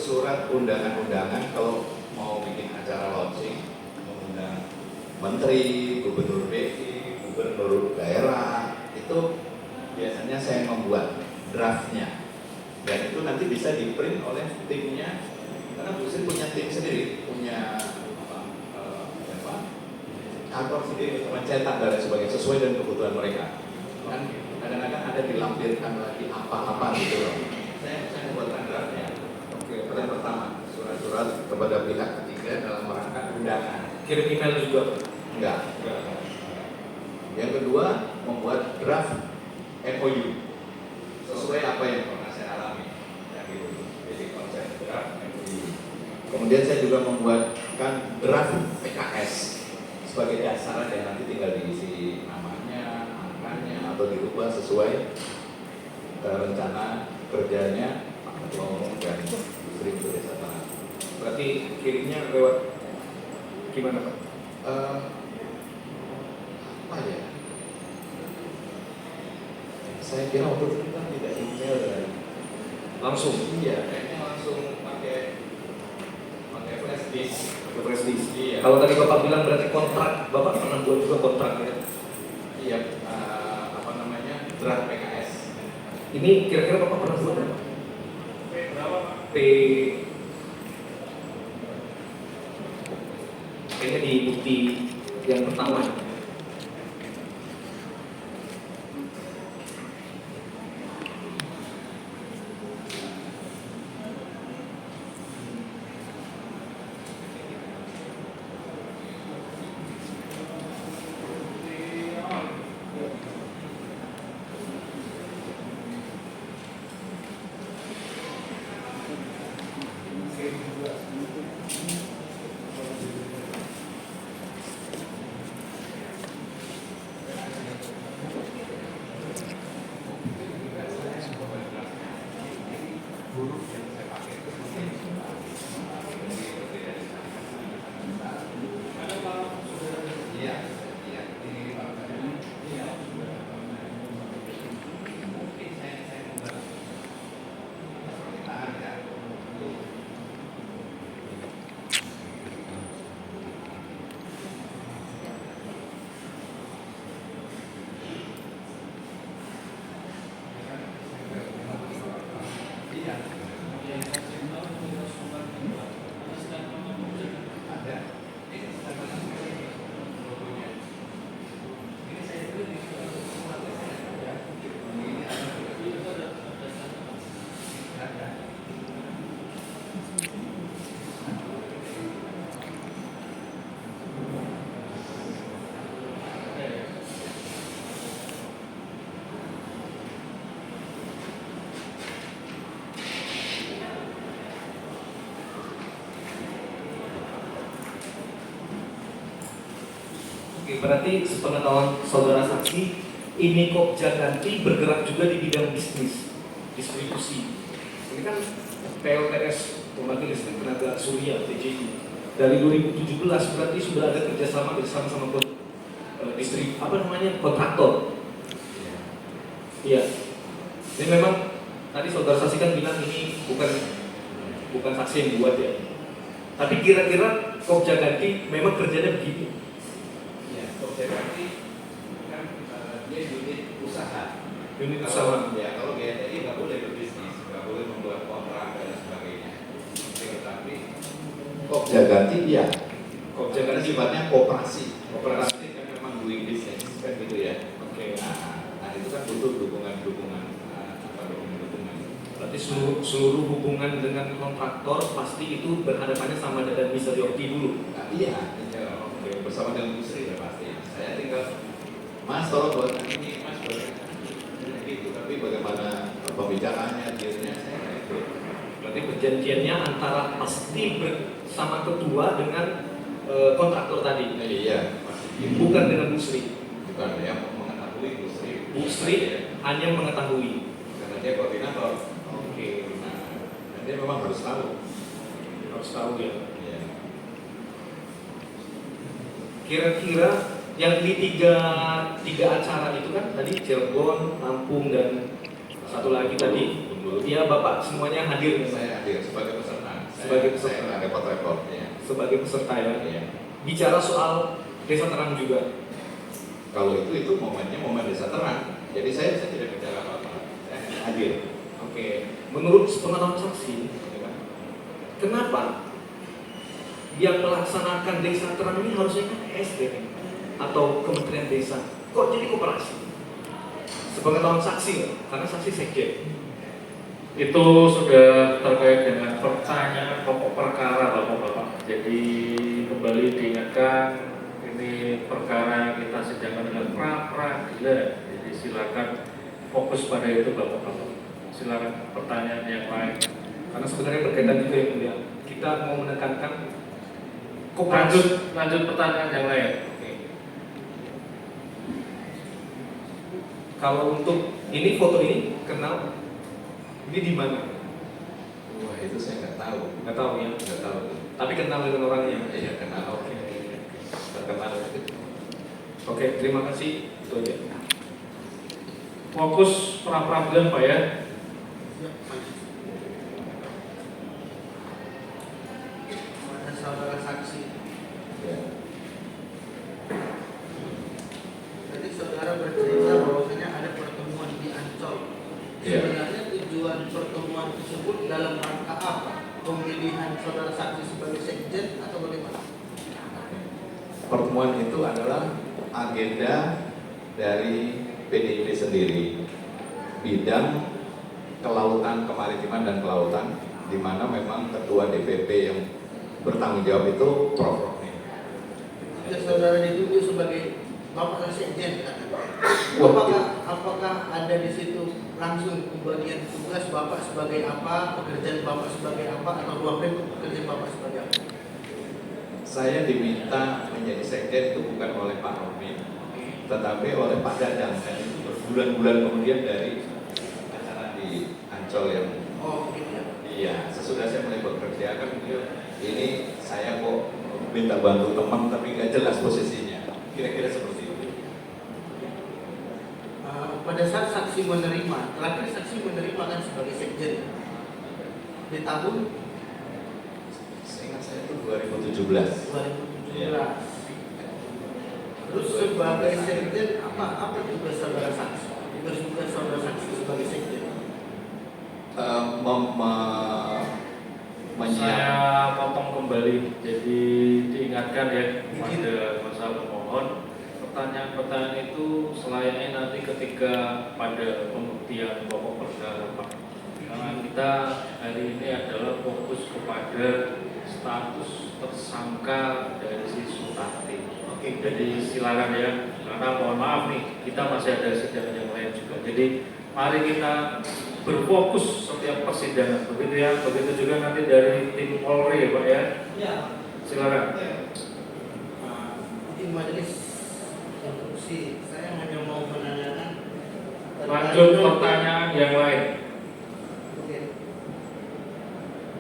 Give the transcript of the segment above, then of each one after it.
surat undangan-undangan kalau mau bikin acara launching, mengundang menteri, gubernur BI, gubernur daerah, itu biasanya saya membuat draftnya, dan itu nanti bisa di print oleh timnya, karena Bu Sri punya tim sendiri, punya kantor sendiri, mencetak dan sebagainya sesuai dengan kebutuhan mereka. Kan kadang-kadang ada dilampirkan lagi apa-apa gitu loh. Saya membuatkan draftnya. Oke, yang pertama, surat-surat kepada pihak ketiga dalam rangka undangan. Kirim email juga? Enggak. Yang kedua, membuat draft MOU sesuai apa yang pernah saya alami. Ya, gitu. Jadi konsep draft MOU. Kemudian saya juga membuatkan draft PKS sebagai dasar yang nanti tinggal diisi namanya, angkanya, atau dirubah sesuai rencana kerjanya Pak Ketua Umum dan Sri Desa Tanah. Berarti kirimnya lewat gimana Pak? Apa ya? Saya kira waktu itu kita tidak email kan? Langsung? Iya, kayaknya langsung pakai flash disk. Flash disk? Iya. Kalau tadi Bapak bilang berarti kontrak, Bapak pernah buat juga kontrak ya? Iya, draft PKS. Ini kira-kira Bapak pernah buat apa? Berapa Pak? Kayaknya di bukti yang pertama. Oke, berarti sepengetahuan saudara saksi, ini Kopja Ganti bergerak juga di bidang bisnis, distribusi. Ini kan PLTS, Pembangkit Listrik Tenaga Surya (PJT). Dari 2017 berarti sudah ada kerjasama bersama sama kontraktor. Iya. Ini memang tadi saudara saksi kan bilang ini bukan saksi yang buat ya. Tapi kira-kira Kopja Ganti memang kerjanya begitu. Berarti kan dia unit usaha. Unit usaha. Ya, kalau GTI nggak boleh berbisnis, nggak boleh membuat kontrak dan sebagainya. Tetapi Kopja Ganti ya. Kopja Ganti sifatnya kooperasi. Kooperasi kan memang doing business kan gitu ya. Oke. Nah itu kan butuh dukungan. Berarti seluruh hubungan dengan kontraktor pasti itu berhadapannya sama dengan Mr. Yokti dulu. Nah, iya. Oke. Bersama dengan Bu Sri ya pasti. Saya tinggal Mas tolong buat ini, Mas buat ini gitu. Tapi bagaimana pembicaraannya, dealnya saya itu. Berarti perjanjiannya antara pasti bersama ketua dengan kontraktor tadi. Iya, pasti. Bukan dengan Bu Sri. Bukan yang mengetahui Bu Sri. Bu Sri hanya mengetahui. Karena dia koordinator. Oke. Nah, dan dia memang harus tahu. Harus tahu ya. Iya. Kira-kira yang di tiga acara itu kan tadi Cirebon, Lampung dan satu lagi tadi dulu. Iya, Bapak semuanya hadir. Saya hadir sebagai peserta. Sebagai peserta. Saya nggak repot-repot. Ya. Sebagai peserta ya. Iya. Bicara soal desa terang juga. Kalau itu momennya momen desa terang. Jadi saya tidak bicara apa-apa. Saya hadir. Oke. Menurut sepengetahuan saksi, ya kan, kenapa yang melaksanakan desa terang ini harusnya kan ESDM atau Kementerian Desa? Kok jadi koperasi? Sepengetahuan saksi, ya? Karena saksi sekjen. Itu sudah terkait dengan pertanyaan pokok perkara Bapak-Bapak. Jadi kembali diingatkan ini perkara kita sidangkan dengan pra-peradilan. Jadi silakan fokus pada itu Bapak-Bapak. Silakan pertanyaan yang lain. Karena sebenarnya berkaitan juga yang mulia. Kita mau menekankan koperasi. Lanjut pertanyaan yang lain. Oke. Kalau untuk ini foto ini kenal, ini di mana? Wah itu saya nggak tahu. Nggak tahu ya. Nggak tahu. Tapi kenal dengan orangnya. Iya kenal. Oke. Terkenal. Oke, terima kasih. Itu aja. Fokus pra-peradilan Pak ya. Pada saudara saksi. Ya. Tadi saudara bercerita bahwasanya ada pertemuan di Ancol. Iya. Sebenarnya tujuan pertemuan tersebut dalam rangka apa? Pemilihan saudara saksi sebagai sekjen atau bagaimana? Pertemuan itu adalah agenda dari PDIP sendiri, bidang kelautan, kemaritiman dan kelautan, di mana memang ketua DPP yang bertanggung jawab itu Prof. Rohmi. Jika saudara ditunjuk sebagai bapak sekjen, apakah ada di situ langsung pembagian tugas bapak sebagai apa, pekerjaan bapak sebagai apa, atau dua pekerjaan bapak sebagai apa? Saya diminta menjadi sekjen itu bukan oleh Pak Rohmi, tetapi oleh Pak Dadang, dan itu berbulan-bulan kemudian dari acara di Ancol yang Oh gitu ya. iya, sesudah saya mulai bekerja kan ini saya kok minta bantu teman tapi nggak jelas posisinya, kira-kira seperti itu. Pada saat saksi menerima, terakhir saksi menerima kan sebagai sekjen di tahun Seingat saya itu 2017. 2017. Iya. Terus sebagai sekjen apa tugas saudara saksi? Tugas saudara saksi sebagai sekjen? Saya potong kembali. Jadi diingatkan ya kepada masa pemohon, pertanyaan-pertanyaan itu selayaknya nanti ketika pada pembuktian pokok perkara Pak. Karena kita hari ini adalah fokus kepada status tersangka dari si Sutati. Oke, jadi silakan ya. Karena mohon maaf nih, kita masih ada sidang yang lain juga. Jadi mari kita berfokus setiap persidangan, begitu ya. Begitu juga nanti dari tim Polri ya Pak ya. Ya. Silakan. Di majelis instruksi, saya hanya mau menanyakan. Lanjut pertanyaan yang lain. Oke.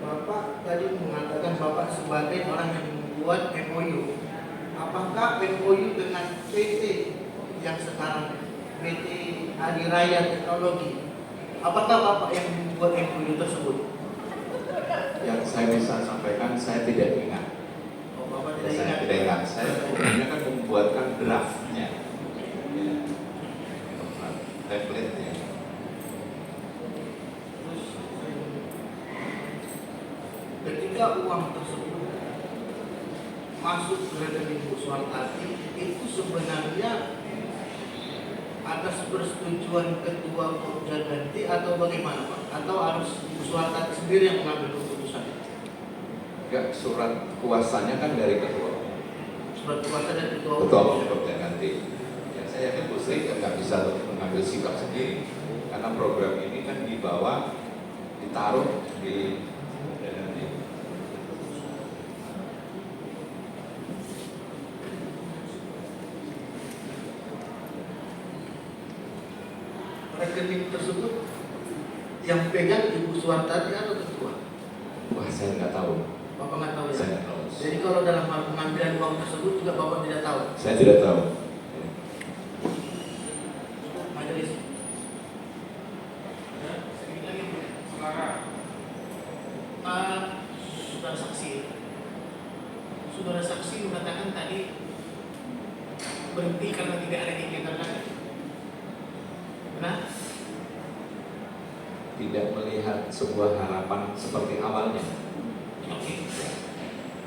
Bapak tadi mengatakan Bapak sebagai orang yang membuat MOU. Apakah MOU dengan PT yang sekarang PT Adi Raya Teknologi? Apakah Bapak yang membuat MOU tersebut? Yang saya bisa sampaikan saya tidak ingat. Oh, Bapak tidak Saya ingat. tidak ingat. Saya hanya kan membuatkan draftnya, ya. Template-nya. Terus, ketika uang tersebut masuk ke rekening Bu Suwartati, itu sebenarnya atas persetujuan ketua Pokja ganti atau bagaimana Pak? Atau harus Bu Suwartati sendiri yang mengambil keputusan? Enggak, surat kuasanya kan dari ketua. Surat kuasa dari ketua Ketua Pokja. Pokja ganti. Ya, saya yakin Bu Sri kan nggak bisa mengambil sikap sendiri, karena program ini kan dibawa, ditaruh di Pokja ganti. Rekening tersebut yang pegang Ibu Suwartati atau ketua? Wah, saya nggak tahu. Bapak nggak tahu ya? Saya nggak tahu. Jadi kalau dalam hal pengambilan uang tersebut juga Bapak tidak tahu? Saya tidak tahu. Majelis. berhenti karena tidak ada kegiatan lagi. Nah, Tidak melihat sebuah harapan seperti awalnya. oke.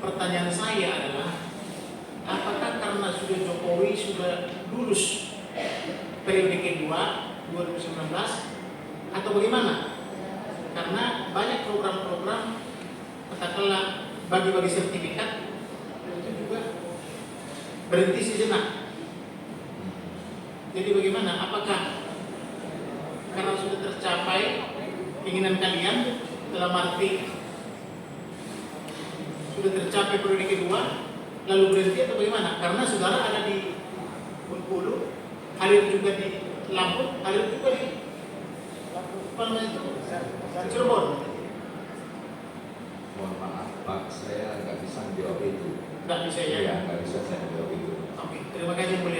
Pertanyaan saya adalah, apakah karena sudah Jokowi sudah lulus periode kedua 2019 atau bagaimana? Karena banyak program-program katakanlah bagi-bagi sertifikat itu juga berhenti sejenak. Jadi bagaimana? Apakah karena sudah tercapai keinginan kalian dalam arti sudah tercapai periode kedua lalu berhenti atau bagaimana? Karena saudara ada di Bengkulu, hadir juga di Lampung, hadir juga di apa namanya itu Cirebon. Mohon maaf Pak, saya nggak bisa menjawab itu. Nggak bisa ya? Iya, nggak bisa saya menjawab itu. Oke, terima kasih yang mulia.